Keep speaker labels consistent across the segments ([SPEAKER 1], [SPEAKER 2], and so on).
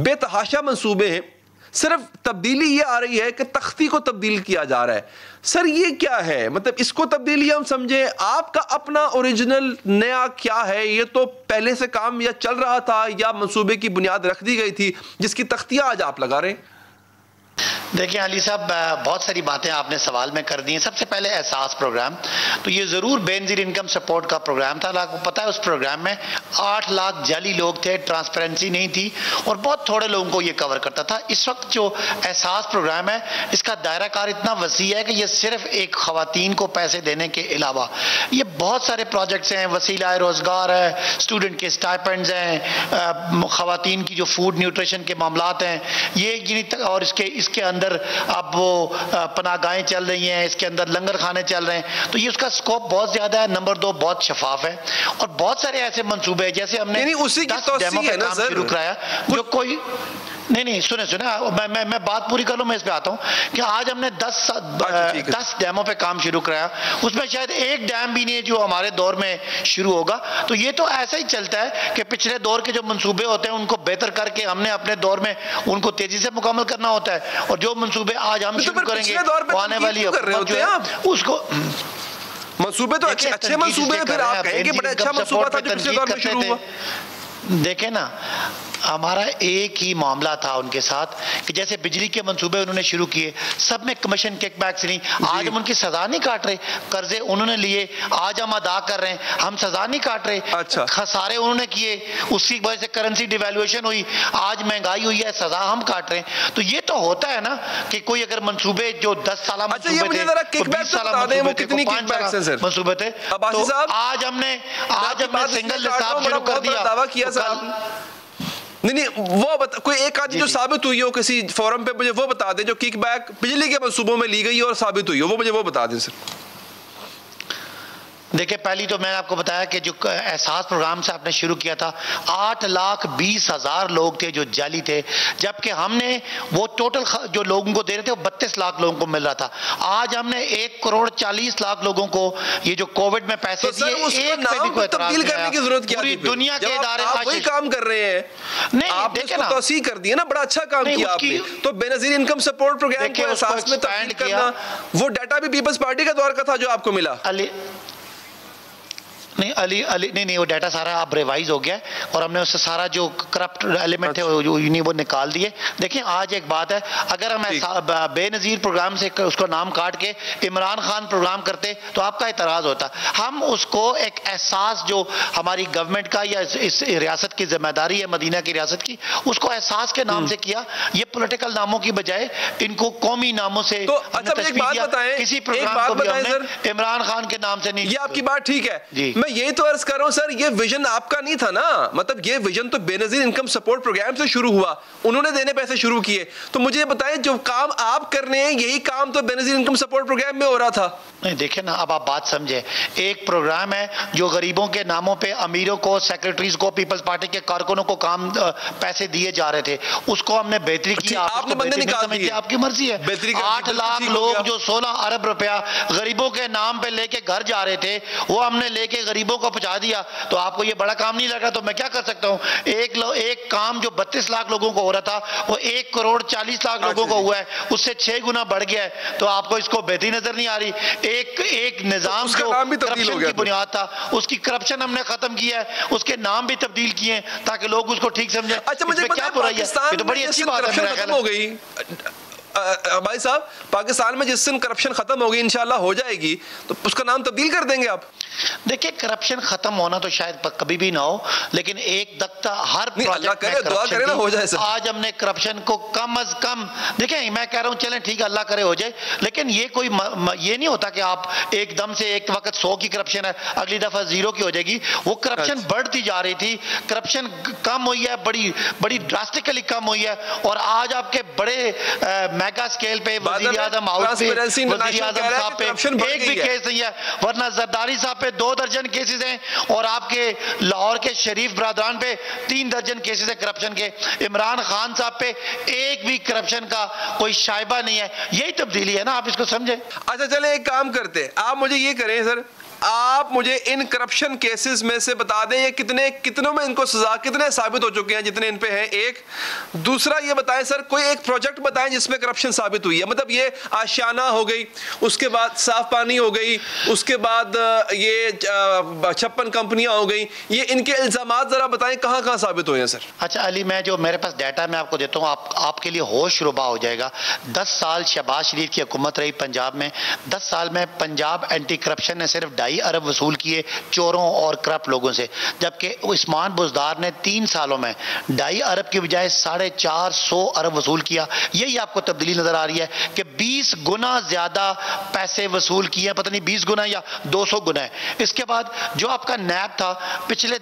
[SPEAKER 1] बेतहाशा मंसूबे हैं, सिर्फ तब्दीली ये आ रही है कि तख्ती को तब्दील किया जा रहा है। सर ये क्या है, मतलब इसको तब्दीली हम समझे, आपका अपना ओरिजिनल नया क्या है? ये तो पहले से काम या चल रहा था या मंसूबे की बुनियाद रख दी गई थी जिसकी तख्तियां आज आप लगा रहे हैं?
[SPEAKER 2] देखिए अली साहब, बहुत सारी बातें आपने सवाल में कर दी हैं। सबसे पहले एहसास प्रोग्राम, तो ये ज़रूर बेनज़ीर इनकम सपोर्ट का प्रोग्राम था। आपको पता है उस प्रोग्राम में 8 लाख जाली लोग थे, ट्रांसपेरेंसी नहीं थी और बहुत थोड़े लोगों को ये कवर करता था। इस वक्त जो एहसास प्रोग्राम है, इसका दायरा कार इतना वसी है कि ये सिर्फ एक ख़वातीन को पैसे देने के अलावा ये बहुत सारे प्रोजेक्ट्स हैं, वसीला रोज़गार है, स्टूडेंट के स्टाइपेंड्स हैं, ख़वातीन की जो फूड न्यूट्रिशन के मामलात हैं ये, और इसके अंदर अब वो पनाहगाहें चल रही हैं, इसके अंदर लंगर खाने चल रहे हैं। तो ये उसका स्कोप बहुत ज्यादा है। नंबर 2, बहुत शफाफ है और बहुत सारे ऐसे मंसूबे हैं, जैसे हमने
[SPEAKER 1] उसी की
[SPEAKER 2] 10 डेमो पे काम शुरू कराया जो कोई नहीं सुने मैं बात पूरी कर लूं, मैं इस पे आता हूं कि आज हमने 10 डैमों पे काम शुरू कराया, उसमें शायद एक डैम भी नहीं है जो हमारे दौर में शुरू होगा। तो ये तो ऐसा ही चलता है कि पिछले दौर के जो मंसूबे होते हैं उनको बेहतर करके हमने अपने दौर में उनको तेजी से मुकम्मल करना होता है, और जो मंसूबे आज हम शुरू करेंगे आने वाली उसको
[SPEAKER 1] मंसूबे तो अच्छे मंसूबे हैं, फिर आप कहेंगे बड़ा अच्छा मंसूबा था जो पिछले दौर में शुरू हुआ।
[SPEAKER 2] देखे ना, हमारा एक ही मामला था उनके साथ कि जैसे बिजली के मंसूबे उन्होंने शुरू किए, सब में कमीशन किकबैक्स नहीं। आज हम उनकी सजा नहीं काट रहे, कर्जे उन्होंने लिए, आज हम अदा कर रहे हैं, हम सजा नहीं काट रहे।
[SPEAKER 1] अच्छा,
[SPEAKER 2] खसारे उन्होंने किए, उसकी वजह से करेंसी डिवैल्यूएशन हुई, आज महंगाई हुई है, सजा हम काट रहे हैं। तो ये तो होता है ना कि कोई अगर मंसूबे जो 10 साल मंसूबे थे, 20 साल मंसूबे थे, तो आज हमने सिंगल निसाब शुरू कर दिया।
[SPEAKER 1] नहीं वो कोई एक आदमी जो साबित हुई हो किसी फोरम पे, मुझे वो बता दे जो किकबैक बिजली के मंसूबों में ली गई और साबित हुई हो, वो मुझे वो बता दें सर।
[SPEAKER 2] देखिए, पहली तो मैंने आपको बताया कि जो एहसास प्रोग्राम से आपने शुरू किया था, 8,20,000 लोग थे जो जाली थे, जबकि हमने वो टोटल जो लोगों को दे रहे थे वो 32 लाख लोगों को मिल रहा था। आज हमने 1,40,00,000 लोगों को ये जो कोविड में पैसे दिए, एक पे भी कोई
[SPEAKER 1] तब्दील करने की जरूरत क्या थी?
[SPEAKER 2] दुनिया के इदारे
[SPEAKER 1] वही काम कर रहे हैं, नहीं देखे ना, तौसीह कर दिया ना, बड़ा अच्छा काम किया आपने। तो बेनजीर इनकम सपोर्ट प्रोग्राम को एहसास में तब्दील करना, वो डाटा भी पीपल्स पार्टी का दौर का था जो आपको मिला।
[SPEAKER 2] नहीं, वो डाटा सारा अब रिवाइज हो गया है और हमने उससे सारा जो करप्ट एलिमेंट थे वो निकाल दिए। देखिए, आज एक बात है, अगर हम बेनजीर प्रोग्राम से उसको नाम काट के इमरान खान प्रोग्राम करते तो आपका इतराज होता। हम उसको एक एहसास जो हमारी गवर्नमेंट का या इस रियासत की जिम्मेदारी है, मदीना की रियासत की, उसको एहसास के नाम से किया। ये पॉलिटिकल नामों की बजाय इनको कौमी नामों से
[SPEAKER 1] तो अच्छा, एक बात बताएं,
[SPEAKER 2] किसी प्रोग्राम को भी हमने इमरान खान के नाम से नहीं।
[SPEAKER 1] ये आपकी बात ठीक है जी, मैं यही तो अर्ज कर रहा हूं सर, ये विजन आपका नहीं था ना, मतलब ये विजन तो बेनजीर इनकम सपोर्ट प्रोग्राम से शुरू हुआ, उन्होंने देने पैसे शुरू किए। तो मुझे ये बताएं, जो काम आप कर रहे हैं यही काम तो बेनजीर इनकम सपोर्ट प्रोग्राम में हो रहा था।
[SPEAKER 2] नहीं, देखे ना, अब आप बात समझे, एक प्रोग्राम है जो गरीबों के नामों पे अमीरों को, सेक्रेटरीज को, पीपल्स पार्टी के कारकुनों को काम पैसे दिए जा रहे थे, उसको हमने बेहतरी की।
[SPEAKER 1] आपने बंदे निकाल दिए,
[SPEAKER 2] आपकी मर्जी है।
[SPEAKER 1] 8
[SPEAKER 2] लाख लोग जो 16 अरब रुपया गरीबों के नाम पे लेके घर जा रहे थे, वो हमने लेके गरीबों को पहुंचा दिया। तो आपको ये बड़ा काम नहीं लगा तो मैं क्या कर सकता हूं? एक काम जो 32 लाख लोगों को हो रहा था वो 1,40,00,000 लोगों को हुआ है, उससे 6 गुना बढ़ गया है। तो आपको इसको बेहतरी नजर नहीं आ रही? एक निजाम जो करप्शन की बुनियाद था, उसकी करप्शन हमने खत्म किया है, उसके नाम भी तब्दील किए ताकि लोग उसको ठीक समझे।
[SPEAKER 1] अच्छा, मुझे क्या बुराई है? ये तो बड़ी अच्छी बात है, खत्म हो गई भाई साहब, पाकिस्तान में जिस दिन करप्शन खत्म होगी, इंशाल्लाह हो जाएगी, तो उसका नाम तब्दील कर देंगे आप?
[SPEAKER 2] देखिए, करप्शन खत्म होना तो शायद कभी भी ना हो, लेकिन एक दख्ता हर प्रोजेक्ट में
[SPEAKER 1] दुआ करे ना हो जाए सर।
[SPEAKER 2] आज हमने करप्शन को कम अज कम, देखिए मैं कह रहा हूं चलें ठीक है, अल्लाह करे हो जाए, लेकिन ये कोई ये नहीं होता कि आप एकदम से एक वक्त 100 की करप्शन है, अगली दफा 0 की हो जाएगी। वो करप्शन बढ़ती जा रही थी, करप्शन कम हुई है, बड़ी ड्रास्टिकली कम हुई है। और आज आपके बड़े मेगा स्केल पे वजीर आजम हाउस पे, वजीर आजम साहब पे एक भी केस नहीं है, वरना जरदारी साहब पे 2 दर्जन केसेस हैं और आपके लाहौर के शरीफ ब्रादरान पे 3 दर्जन केसेस है करप्शन के। इमरान खान साहब पे एक भी करप्शन का कोई शायबा नहीं है। यही तब्दीली है ना, आप इसको समझे।
[SPEAKER 1] अच्छा चले, एक काम करते, आप मुझे ये करें सर, आप मुझे इन करप्शन केसेस में से बता दें, ये कितनों में इनको सजा कितने साबित हो चुके हैं जितने इन पे हैं? एक दूसरा ये बताएं सर, कोई एक प्रोजेक्ट बताएं जिसमें करप्शन साबित हुई है। मतलब ये आशियाना हो गई, उसके बाद साफ पानी हो गई, उसके बाद ये 56 कंपनियां हो गई, ये इनके इल्जामात जरा बताएं कहां कहां साबित हुए हैं सर?
[SPEAKER 2] अच्छा अली, मैं जो मेरे पास डाटा मैं आपको देता हूँ, आपके लिए होश रुबा हो जाएगा। 10 साल शहबाज शरीफ की हुकूमत रही पंजाब में। 10 साल में पंजाब एंटी करप्शन ने सिर्फ 2.5 अरब वसूल किए चोरों और करप्ट लोगों से, जबकि उस्मान बुज़दार ने 3 सालों में 2.5 अरब की बजाय 450 अरब वसूल किया। यही आपको तब्दीली नजर आ रही है कि 20 गुना ज्यादा पैसे वसूल किए, पता नहीं 20 गुना या 200 गुना है। इसके बाद जो आपका नैब था, पिछले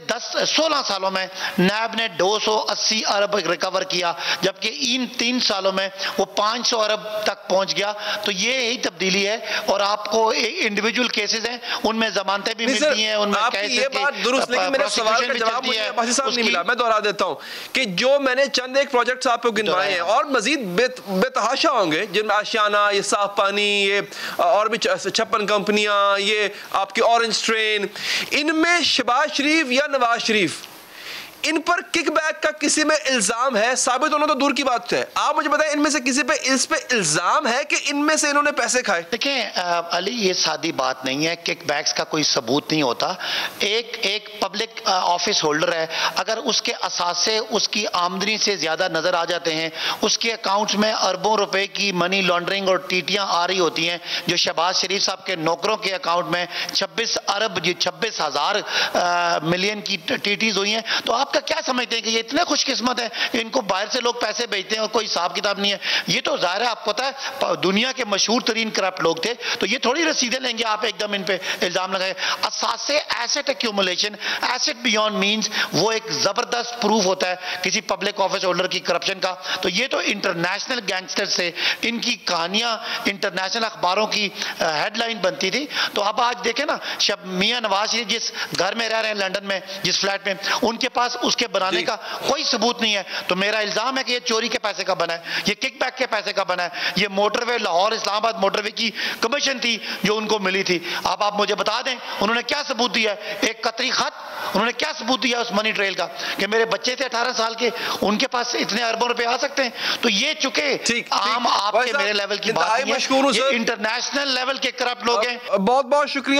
[SPEAKER 2] 16 सालों में नैब ने 280 अरब रिकवर किया, जबकि इन 3 सालों में वो 500 अरब तक पहुंच गया। तो ये यही तब्दीली है। और आपको इंडिविजुअल केसेस हैं, उनमें जमानतें भी मिलती हैं, उनमें
[SPEAKER 1] ये बात दुरुस्त, लेकिन मेरे सवाल का जवाब मुझे अब्बासी साहब नहीं मिला। मैं दोहरा देता हूं कि जो मैंने चंद एक प्रोजेक्ट्स आपको गिनवाए हैं और मजीद बेतहाशा होंगे जिनमें आशियाना, ये साफ पानी, ये और भी 56 कंपनियां, ये आपकी ऑरेंज ट्रेन, इनमें शहबाज शरीफ या नवाज शरीफ इन पर किकबैक का किसी में इल्जाम है? साबित होना तो दूर की बात है, आप मुझे बताएं इनमें से किसी पे इस पे इल्जाम है कि इनमें से इन्होंने पैसे खाए?
[SPEAKER 2] देखिए अली, ये सादी बात नहीं है, किकबैक्स का कोई सबूत नहीं होता। एक पब्लिक ऑफिस होल्डर है, अगर उसके असासे उसकी आमदनी से ज्यादा नजर आ जाते हैं, उसके अकाउंट्स में अरबों रुपए की मनी लॉन्ड्रिंग और टीटियां आ रही होती हैं, जो शहबाज शरीफ साहब के नौकरों के अकाउंट में 26 अरब 26,000 मिलियन की टीटीज हुई हैं, तो आपका क्या समझते हैं कि ये इतने खुशकिस्मत है, इनको बाहर से लोग पैसे भेजते हैं और कोई हिसाब किताब नहीं है? ये तो जाहिर है, आपको पता है दुनिया के मशहूर तरीन करप्ट लोग थे, तो ये थोड़ी रसीदें लेंगे आप एकदम इन पे इल्जाम लगाए। असासे asset accumulation, asset beyond means, वो एक जबरदस्त प्रूफ होता है किसी पब्लिक ऑफिस होल्डर की करप्शन का। तो ये तो इंटरनेशनल गैंगस्टर से इनकी कहानियां इंटरनेशनल अखबारों की हेडलाइन बनती थी। तो अब आज देखें ना, मियां नवाज शरीफ जिस घर में रह रहे हैं लंदन में, जिस फ्लैट में, उनके पास उसके बनाने का कोई सबूत नहीं है। तो मेरा इल्जाम है कि ये चोरी के पैसे का बना है, ये किकबैक के पैसे का बना है। ये मोटरवे, लाहौर इस्लामाबाद मोटरवे की कमीशन थी जो उनको मिली थी। अब आप मुझे बता दें उन्होंने क्या सबूत दिया है? एक कतरी खत, उन्होंने क्या सबूत दिया उस मनी ट्रेल का कि मेरे बच्चे थे 18 साल के, उनके पास इतने अरबों रुपए आ सकते हैं? तो ये चुके आम आपके मेरे लेवल की बात नहीं है, ये इंटरनेशनल लेवल के करप्ट लोग हैं।
[SPEAKER 1] बहुत बहुत शुक्रिया।